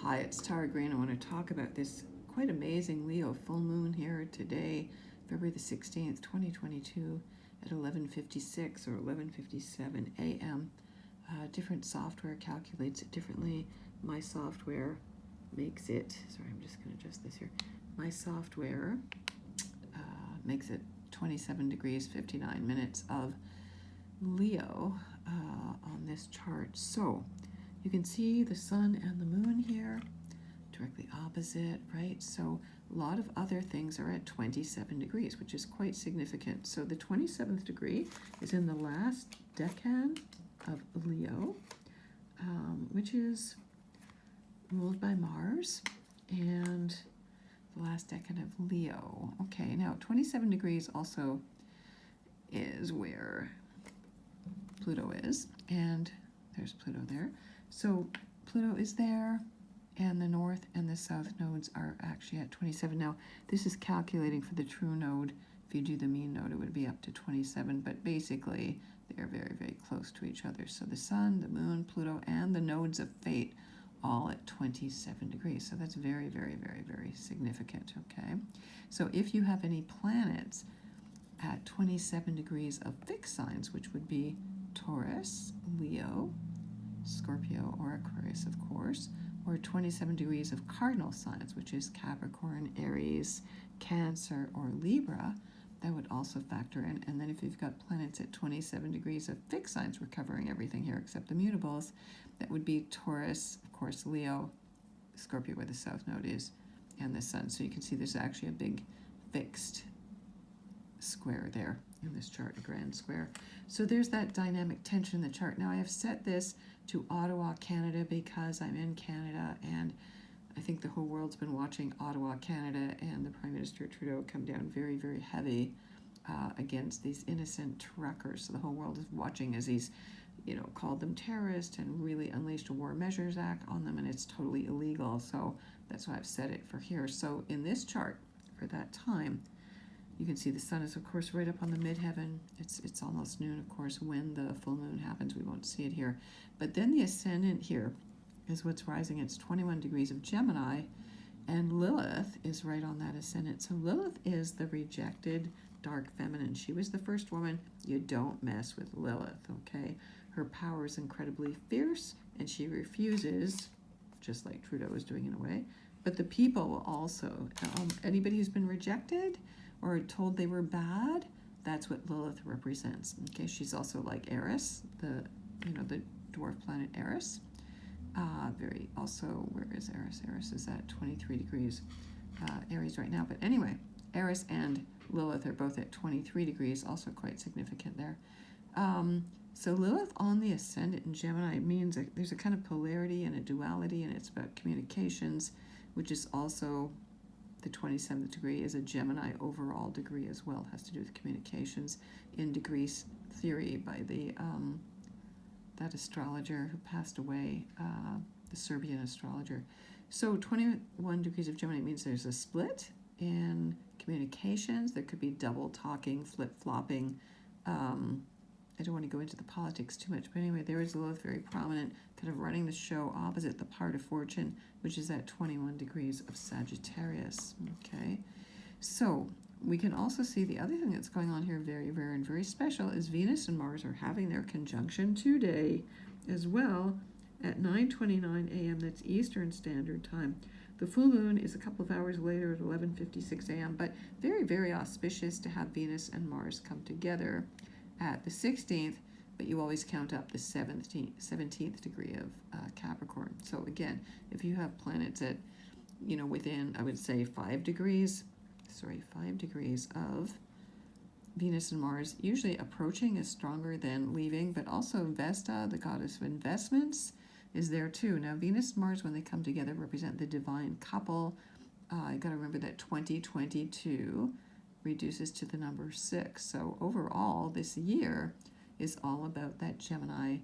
Hi, it's Tara Green. I want to talk about this quite amazing Leo full moon here today, February the 16th, 2022 at 11:56 or 11:57 a.m. Different software calculates it differently. My software makes it, sorry, I'm just going to adjust this here. My software makes it 27 degrees 59 minutes of Leo on this chart. So you can see the sun and the moon here directly opposite, right? So a lot of other things are at 27 degrees, which is quite significant. So the 27th degree is in the last decan of Leo, which is ruled by Mars, and the last decan of Leo. Okay, now 27 degrees also is where Pluto is, and there's Pluto there. So Pluto is there, and the north and the south nodes are actually at 27. Now, this is calculating for the true node. If you do the mean node, it would be up to 27, but basically they're very, very close to each other. So the sun, the moon, Pluto, and the nodes of fate all at 27 degrees. So that's very, very, very, very significant, okay? So if you have any planets at 27 degrees of fixed signs, which would be Taurus, Leo, Scorpio, or Aquarius, of course, or 27 degrees of cardinal signs, which is Capricorn, Aries, Cancer, or Libra, that would also factor in. And then if you've got planets at 27 degrees of fixed signs, we're covering everything here except the mutables, that would be Taurus, of course, Leo, Scorpio, where the south node is, and the sun. So you can see there's actually a big fixed square there in this chart, a grand square. So there's that dynamic tension in the chart. Now I have set this to Ottawa, Canada, because I'm in Canada, and I think the whole world's been watching Ottawa, Canada, and the Prime Minister Trudeau come down very, very heavy against these innocent truckers. So the whole world is watching as he's, called them terrorists and really unleashed a War Measures Act on them, and it's totally illegal. So that's why I've set it for here. So in this chart, for that time, you can see the sun is, of course, right up on the midheaven. It's almost noon, of course, when the full moon happens. We won't see it here. But then the ascendant here is what's rising. It's 21 degrees of Gemini, and Lilith is right on that ascendant. So Lilith is the rejected dark feminine. She was the first woman. You don't mess with Lilith, okay? Her power is incredibly fierce, and she refuses, just like Trudeau is doing in a way. But the people will also, anybody who's been rejected or told they were bad, that's what Lilith represents. Okay, she's also like Eris, the dwarf planet Eris. Very also, where is Eris? Eris is at 23 degrees Aries right now. But anyway, Eris and Lilith are both at 23 degrees, also quite significant there. So Lilith on the ascendant in Gemini means there's a kind of polarity and a duality, and it's about communications, which is also the 27th degree is a Gemini overall degree as well. It has to do with communications in degrees theory by the that astrologer who passed away, the Serbian astrologer. So 21 degrees of Gemini means there's a split in communications. There could be double talking, flip-flopping. I don't want to go into the politics too much, but anyway, there is Lilith very prominent, kind of running the show opposite the part of fortune, which is at 21 degrees of Sagittarius. Okay, so we can also see the other thing that's going on here, very rare and very special, is Venus and Mars are having their conjunction today as well at 9:29 a.m. That's Eastern Standard Time. The full moon is a couple of hours later at 11:56 a.m., but very, very auspicious to have Venus and Mars come together at the 16th, but you always count up the 17th degree of Capricorn. So again, if you have planets at, within, I would say 5 degrees of Venus and Mars, usually approaching is stronger than leaving, but also Vesta, the goddess of investments, is there too. Now, Venus and Mars, when they come together, represent the divine couple. You got to remember that 2022 reduces to the number 6. So overall, this year is all about that Gemini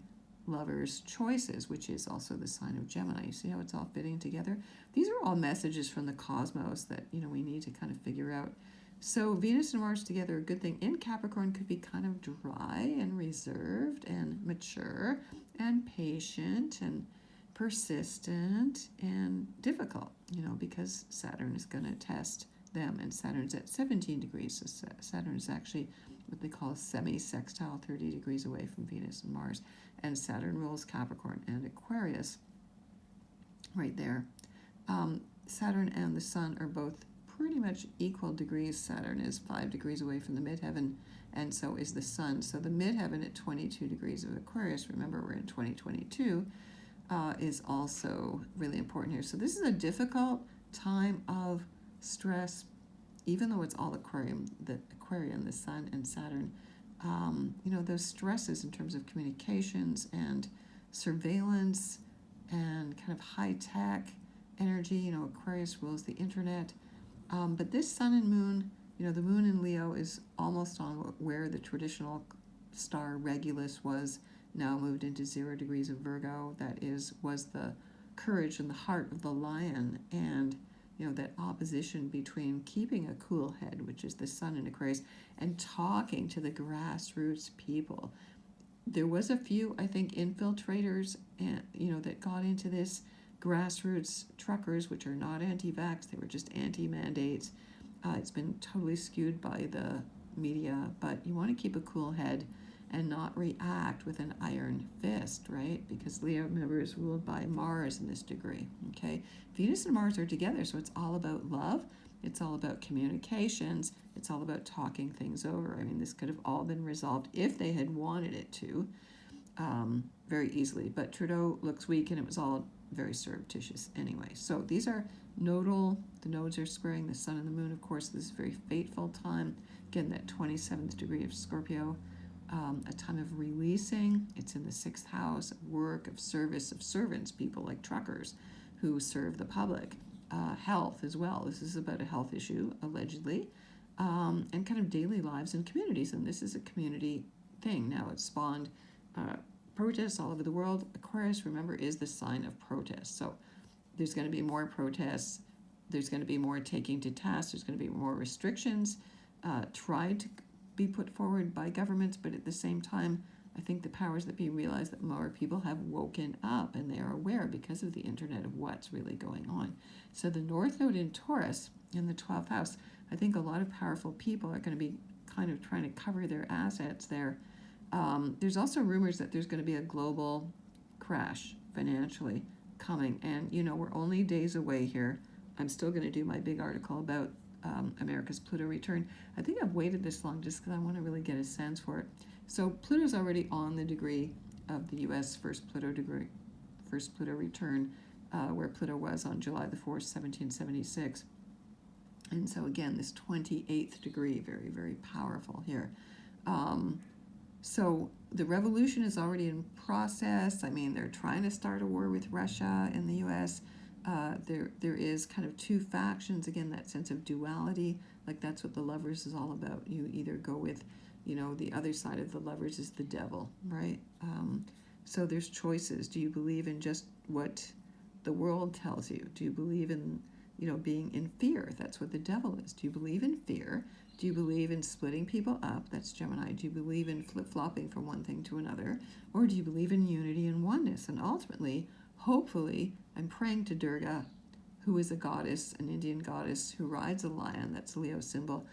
lover's choices, which is also the sign of Gemini. You see how it's all fitting together? These are all messages from the cosmos that, we need to kind of figure out. So Venus and Mars together, a good thing in Capricorn could be kind of dry and reserved and mature and patient and persistent and difficult, because Saturn is going to test them, and Saturn's at 17 degrees. So Saturn is actually what they call semi-sextile, 30 degrees away from Venus and Mars. And Saturn rules Capricorn and Aquarius right there. Saturn and the Sun are both pretty much equal degrees. Saturn is 5 degrees away from the midheaven, and so is the Sun. So the midheaven at 22 degrees of Aquarius, remember we're in 2022, is also really important here. So this is a difficult time of stress, even though it's all Aquarium, the Sun and Saturn. Those stresses in terms of communications and surveillance and kind of high-tech energy. Aquarius rules the internet. But this Sun and Moon, the Moon in Leo is almost on where the traditional star Regulus was, now moved into 0 degrees of Virgo. That was the courage and the heart of the lion, and that opposition between keeping a cool head, which is the Sun in Aquarius, and talking to the grassroots people. There was a few, I think, infiltrators, and that got into this. Grassroots truckers, which are not anti-vax, they were just anti-mandates. It's been totally skewed by the media, but you want to keep a cool head and not react with an iron fist, right? Because Leo, remember, is ruled by Mars in this degree, okay? Venus and Mars are together, so it's all about love. It's all about communications. It's all about talking things over. I mean, this could have all been resolved if they had wanted it to, very easily. But Trudeau looks weak, and it was all very surreptitious anyway. So these are nodal. The nodes are squaring the Sun and the Moon, of course. This is a very fateful time. Again, that 27th degree of Scorpio. A time of releasing. It's in the 6th house of work, of service, of servants, people like truckers who serve the public. Health as well. This is about a health issue, allegedly, and kind of daily lives and communities. And this is a community thing. Now it's spawned protests all over the world. Aquarius, remember, is the sign of protest. So there's going to be more protests. There's going to be more taking to task. There's going to be more restrictions tried to be put forward by governments, but at the same time, I think the powers that be realize that more people have woken up and they are aware because of the internet of what's really going on. So the North Node in Taurus in the 12th house, I think a lot of powerful people are going to be kind of trying to cover their assets there. There's also rumors that there's going to be a global crash financially coming, and we're only days away here. I'm still going to do my big article about America's Pluto return. I think I've waited this long just because I want to really get a sense for it. So Pluto's already on the degree of the U.S. first Pluto return, where Pluto was on July the 4th, 1776. And so again, this 28th degree, very, very powerful here. So the revolution is already in process. I mean, they're trying to start a war with Russia and the U.S. There is kind of two factions, again, that sense of duality, like that's what the Lovers is all about. You either go with, the other side of the Lovers is the devil, right? So there's choices. Do you believe in just what the world tells you? Do you believe in, being in fear? That's what the devil is. Do you believe in fear? Do you believe in splitting people up? That's Gemini. Do you believe in flip-flopping from one thing to another? Or do you believe in unity and oneness? And ultimately, hopefully, I'm praying to Durga, who is a goddess, an Indian goddess who rides a lion. That's Leo's symbol.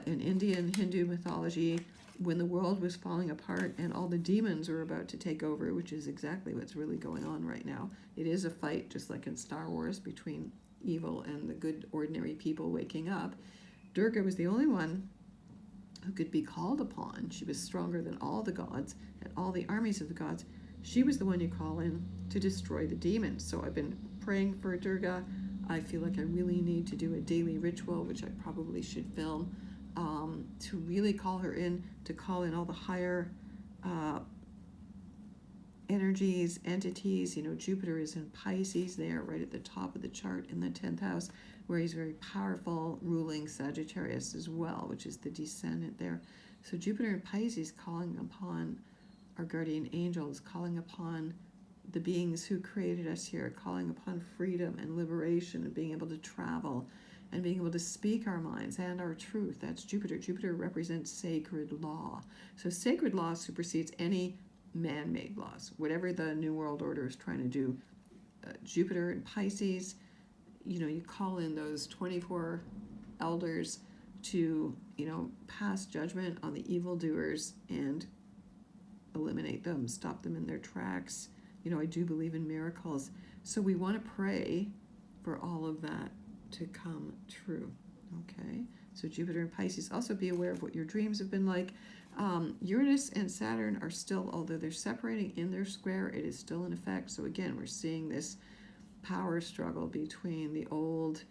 In Indian Hindu mythology, when the world was falling apart and all the demons were about to take over, which is exactly what's really going on right now. It is a fight, just like in Star Wars, between evil and the good, ordinary people waking up. Durga was the only one who could be called upon. She was stronger than all the gods and all the armies of the gods. She was the one you call in to destroy the demons. So I've been praying for Durga. I feel like I really need to do a daily ritual, which I probably should film, to really call her in, to call in all the higher energies, entities. Jupiter is in Pisces there, right at the top of the chart in the 10th house, where he's very powerful, ruling Sagittarius as well, which is the descendant there. So Jupiter in Pisces calling upon our guardian angels, calling upon the beings who created us here, calling upon freedom and liberation and being able to travel and being able to speak our minds and our truth. That's Jupiter. Jupiter represents sacred law. So sacred law supersedes any man-made laws. Whatever the New World Order is trying to do, Jupiter in Pisces, you call in those 24 elders to, pass judgment on the evildoers and eliminate them, stop them in their tracks. I do believe in miracles. So we want to pray for all of that to come true. Okay? So Jupiter and Pisces. Also be aware of what your dreams have been like. Uranus and Saturn are still, although they're separating in their square, it is still in effect. So again, we're seeing this power struggle between the old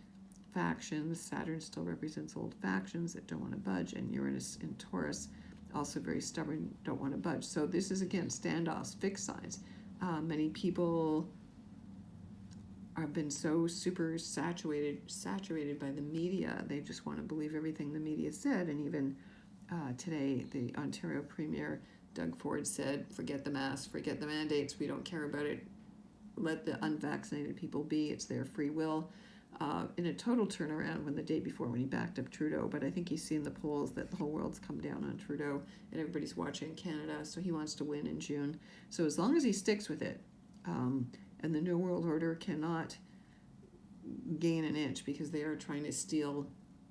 factions. Saturn still represents old factions that don't want to budge, and Uranus in Taurus, also very stubborn, don't want to budge. So this is, again, standoffs, fixed signs. Many people have been so super saturated by the media. They just want to believe everything the media said. And even today, the Ontario Premier, Doug Ford, said, forget the masks, forget the mandates, we don't care about it. Let the unvaccinated people be, it's their free will. In a total turnaround when the day before when he backed up Trudeau, but I think he's seen the polls that the whole world's come down on Trudeau and everybody's watching Canada, so he wants to win in June. So as long as he sticks with it, and the New World Order cannot gain an inch because they are trying to steal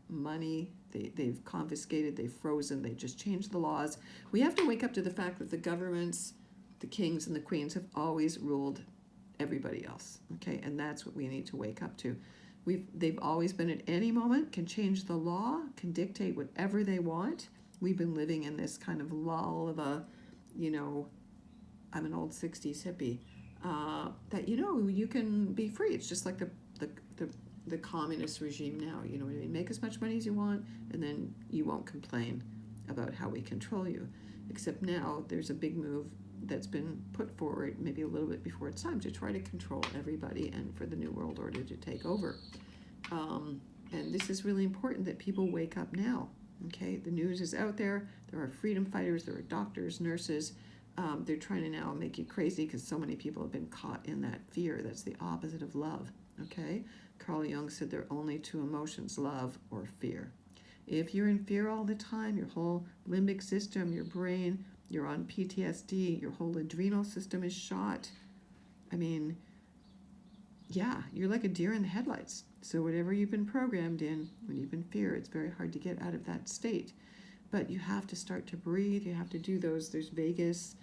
money. They've confiscated, they've frozen, they just changed the laws. We have to wake up to the fact that the governments, the kings and the queens have always ruled everybody else, okay? And that's what we need to wake up to. They've always been, at any moment, can change the law, can dictate whatever they want. We've been living in this kind of lull of a, I'm an old 60s hippie, that, you can be free. It's just like the communist regime now, you know what I mean? Make as much money as you want, and then you won't complain about how we control you. Except now there's a big move that's been put forward, maybe a little bit before it's time, to try to control everybody and for the New World Order to take over. And this is really important that people wake up now, okay? The news is out there. There are freedom fighters, there are doctors, nurses. They're trying to now make you crazy because so many people have been caught in that fear. That's the opposite of love, okay? Carl Jung said there are only two emotions, love or fear. If you're in fear all the time, your whole limbic system, your brain, you're on PTSD, your whole adrenal system is shot. I mean, yeah, you're like a deer in the headlights. So whatever you've been programmed in, when you've been fear, it's very hard to get out of that state. But you have to start to breathe. You have to do those. There's vagus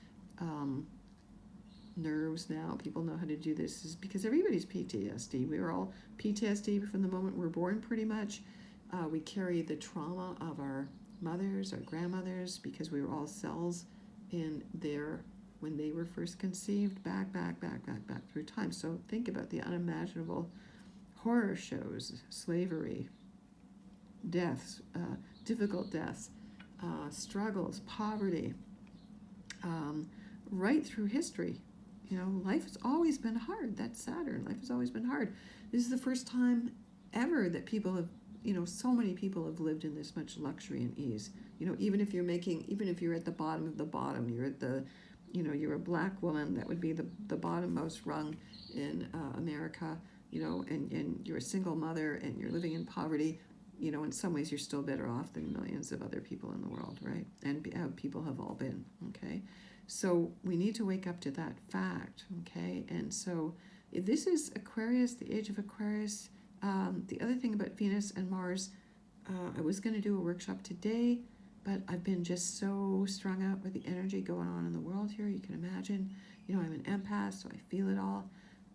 nerves now. People know how to do this. Is because everybody's PTSD. We are all PTSD from the moment we're born, pretty much. We carry the trauma of our mothers, our grandmothers, because we were all cells in there when they were first conceived, back through time. So think about the unimaginable horror shows, slavery, deaths, difficult deaths, struggles, poverty, right through history. Life has always been hard. That's Saturn. Life has always been hard. This is the first time ever that people have, so many people have lived in this much luxury and ease. Even if you're at the bottom of the bottom, you're at the, you're a black woman, that would be the bottommost rung in America, and you're a single mother and you're living in poverty, in some ways you're still better off than millions of other people in the world, right? And people have all been, okay? So we need to wake up to that fact, okay? And so if this is Aquarius, the age of Aquarius. The other thing about Venus and Mars, I was going to do a workshop today, but I've been just so strung out with the energy going on in the world here. You can imagine, I'm an empath, so I feel it all.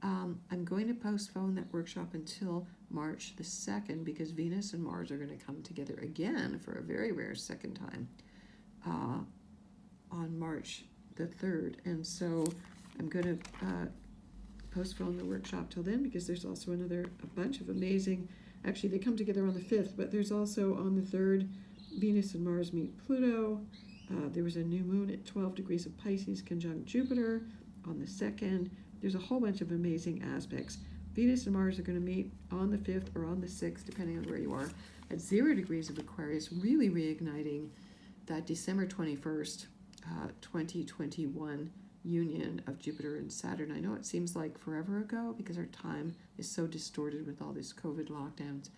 I'm going to postpone that workshop until March the 2nd because Venus and Mars are going to come together again for a very rare second time on March the 3rd. And so I'm going to postpone the workshop till then because there's also a bunch of amazing, actually they come together on the 5th, but there's also on the 3rd, Venus and Mars meet Pluto. There was a new moon at 12 degrees of Pisces conjunct Jupiter on the 2nd. There's a whole bunch of amazing aspects. Venus and Mars are going to meet on the 5th or on the 6th, depending on where you are, at 0 degrees of Aquarius, really reigniting that December 21st, 2021 union of Jupiter and Saturn. I know it seems like forever ago because our time is so distorted with all these COVID lockdowns.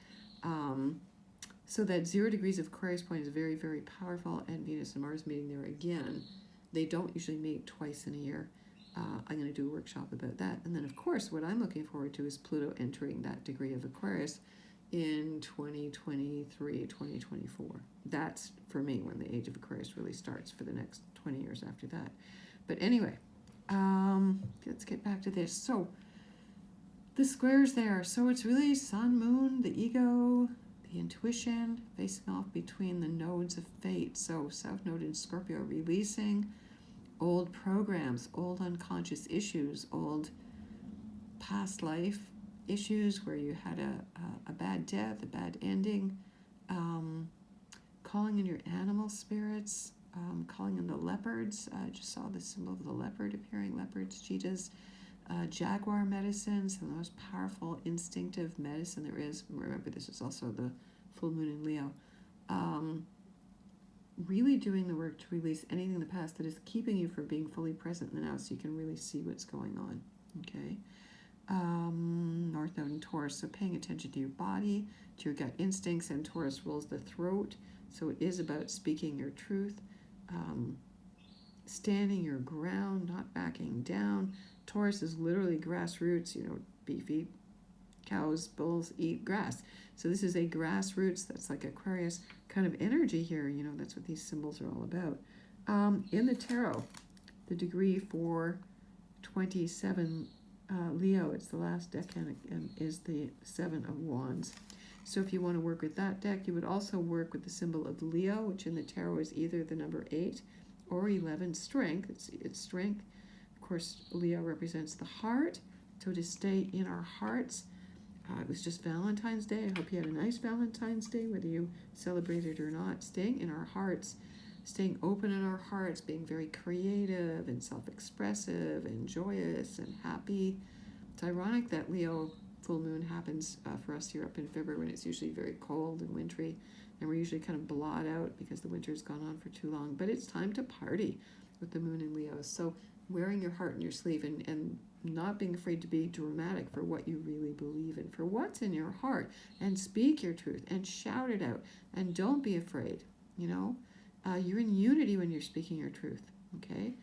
So that 0 degrees of Aquarius point is very, very powerful, and Venus and Mars meeting there again. They don't usually meet twice in a year. I'm going to do a workshop about that. And then, of course, what I'm looking forward to is Pluto entering that degree of Aquarius in 2023, 2024. That's, for me, when the age of Aquarius really starts for the next 20 years after that. But anyway, let's get back to this. So the squares there. So it's really Sun, Moon, the ego, the intuition, facing off between the nodes of fate. So South Node in Scorpio, releasing old programs, old unconscious issues, old past life issues where you had a bad death, a bad ending, calling in your animal spirits, calling in the leopards. I just saw the symbol of the leopard appearing, leopards, cheetahs, jaguar medicines, the most powerful instinctive medicine there is. Remember, this is also the full moon in Leo. Really doing the work to release anything in the past that is keeping you from being fully present in the now, so you can really see what's going on. Okay. North Node in Taurus, so paying attention to your body, to your gut instincts, and Taurus rules the throat, so it is about speaking your truth, standing your ground, not backing down. Taurus is literally grassroots, beefy cows, bulls eat grass. So this is a grassroots, that's like Aquarius kind of energy here, that's what these symbols are all about. In the tarot, the degree for 27 Leo, it's the last deck, and is the Seven of Wands. So if you want to work with that deck, you would also work with the symbol of Leo, which in the tarot is either the number 8 or 11, strength. It's strength. Of course, Leo represents the heart, so to stay in our hearts. It was just Valentine's Day. I hope you had a nice Valentine's Day, whether you celebrated or not. Staying in our hearts, staying open in our hearts, being very creative and self-expressive and joyous and happy. It's ironic that Leo full moon happens for us here up in February, when it's usually very cold and wintry, and we're usually kind of blot out because the winter's gone on for too long. But it's time to party with the moon in Leo. So wearing your heart in your sleeve, and not being afraid to be dramatic for what you really believe in, for what's in your heart, and speak your truth and shout it out, and don't be afraid. You're in unity when you're speaking your truth. Okay.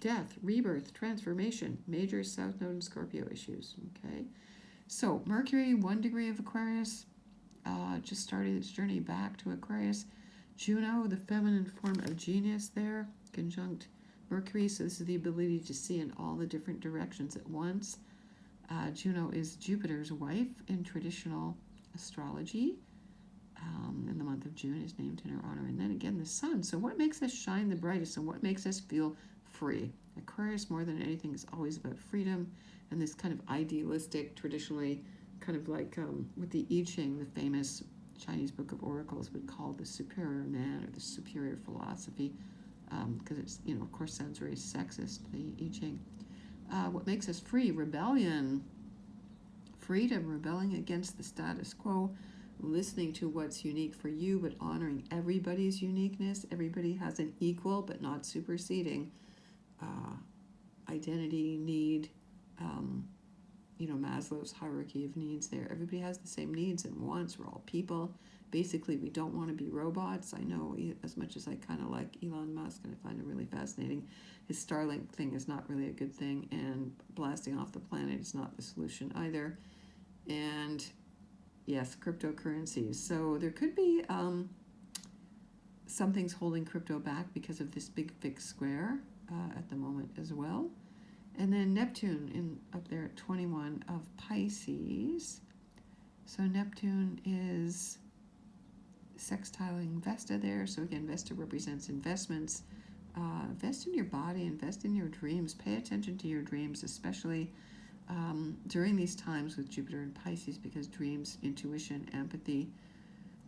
Death, rebirth, transformation, major South Node and Scorpio issues. Okay. So Mercury, 1 degree of Aquarius, just started its journey back to Aquarius. Juno, the feminine form of genius there, conjunct Mercury, so this is the ability to see in all the different directions at once. Juno is Jupiter's wife in traditional astrology. In the month of June is named in her honor. And then again, the sun. So what makes us shine the brightest, and what makes us feel free? Aquarius, more than anything, is always about freedom, and this kind of idealistic, traditionally, kind of like with the I Ching, the famous Chinese book of oracles, would call the superior man or the superior philosophy, because it's, of course, sounds very sexist, the I Ching. What makes us free? Rebellion, freedom, rebelling against the status quo, listening to what's unique for you, but honoring everybody's uniqueness. Everybody has an equal but not superseding identity, need, Maslow's hierarchy of needs there. Everybody has the same needs and wants. We're all people. Basically, we don't want to be robots. I know, as much as I kind of like Elon Musk, and I find it really fascinating, his Starlink thing is not really a good thing, and blasting off the planet is not the solution either. And yes, cryptocurrencies. So there could be something's holding crypto back because of this big fixed square at the moment as well. And then Neptune up there at 21 of Pisces. So Neptune is sextiling Vesta there. So again, Vesta represents investments. Invest in your body, invest in your dreams. Pay attention to your dreams, especially during these times with Jupiter and Pisces, because dreams, intuition, empathy,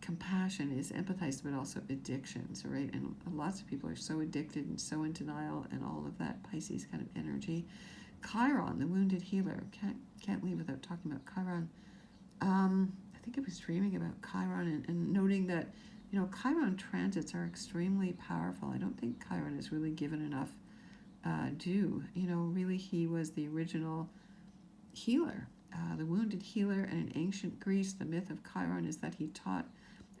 compassion is empathized, but also addictions, right? And lots of people are so addicted and so in denial, and all of that Pisces kind of energy. Chiron, the wounded healer. Can't leave without talking about Chiron. I think I was dreaming about Chiron and noting that, Chiron transits are extremely powerful. I don't think Chiron is really given enough due. Really, he was the original healer, the wounded healer. And in ancient Greece, the myth of Chiron is that he taught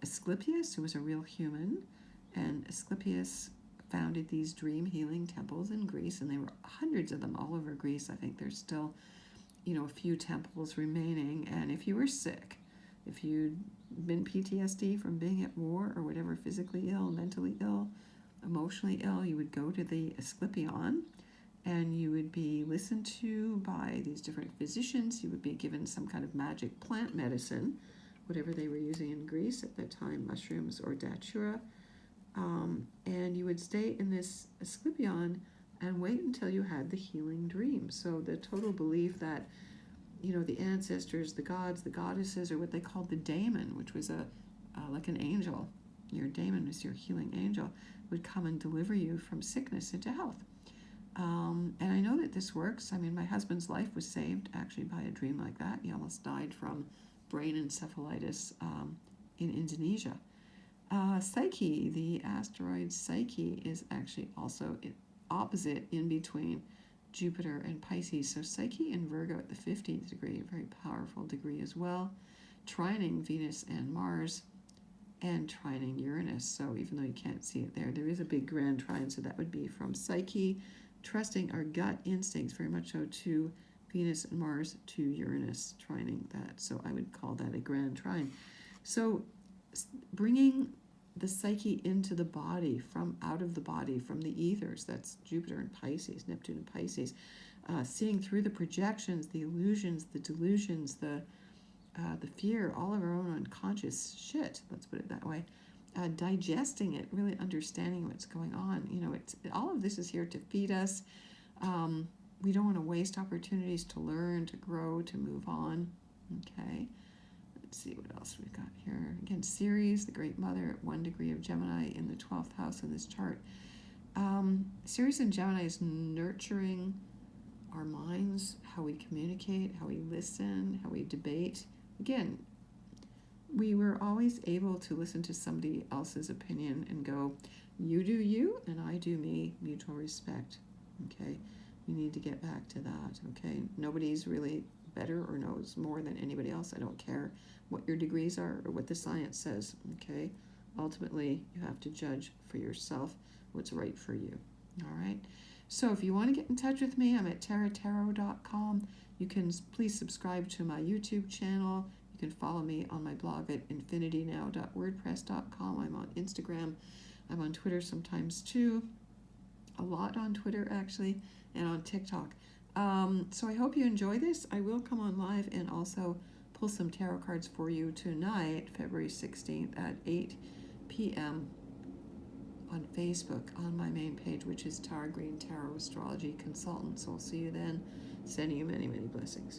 Asclepius, who was a real human, and Asclepius founded these dream healing temples in Greece, and there were hundreds of them all over Greece. I think there's still, a few temples remaining. And if you were sick, if you'd been PTSD from being at war or whatever, physically ill, mentally ill, emotionally ill, you would go to the Asclepion, and you would be listened to by these different physicians. You would be given some kind of magic plant medicine, whatever they were using in Greece at that time, mushrooms or datura. And you would stay in this Asclepion and wait until you had the healing dream. So the total belief that, the ancestors, the gods, the goddesses, or what they called the daemon, which was like an angel. Your daemon was your healing angel, would come and deliver you from sickness into health. And I know that this works. I mean, my husband's life was saved actually by a dream like that. He almost died from brain encephalitis in Indonesia. Psyche, the asteroid Psyche, is actually also opposite in between Jupiter and Pisces. So Psyche in Virgo at the 15th degree, a very powerful degree as well, trining Venus and Mars, and trining Uranus. So even though you can't see it there is a big grand trine. So that would be from Psyche, trusting our gut instincts very much so, to Venus and Mars, to Uranus, trining that. So I would call that a grand trine. So bringing the psyche into the body, from out of the body, from the ethers, that's Jupiter and Pisces, Neptune and Pisces, seeing through the projections, the illusions, the delusions, the fear, all of our own unconscious shit, let's put it that way, digesting it, really understanding what's going on. All of this is here to feed us. We don't want to waste opportunities to learn, to grow, to move on. Okay. Let's see what else we've got here. Again, Ceres, the Great Mother, at 1 degree of Gemini in the 12th house in this chart. Ceres in Gemini is nurturing our minds, how we communicate, how we listen, how we debate. Again, we were always able to listen to somebody else's opinion and go, you do you and I do me, mutual respect. Okay, we need to get back to that. Okay, nobody's really better or knows more than anybody else. I don't care what your degrees are or what the science says. Okay, ultimately you have to judge for yourself what's right for you. All right, so if you want to get in touch with me, I'm at taratarot.com. You can please subscribe to my YouTube channel. You can follow me on my blog at infinitynow.wordpress.com. I'm on Instagram. I'm on Twitter sometimes too. A lot on Twitter actually, and on TikTok. So I hope you enjoy this. I will come on live and also pull some tarot cards for you tonight, February 16th at 8 p.m. on Facebook on my main page, which is Tara Green Tarot Astrology Consultant. So I'll see you then. Sending you many, many blessings.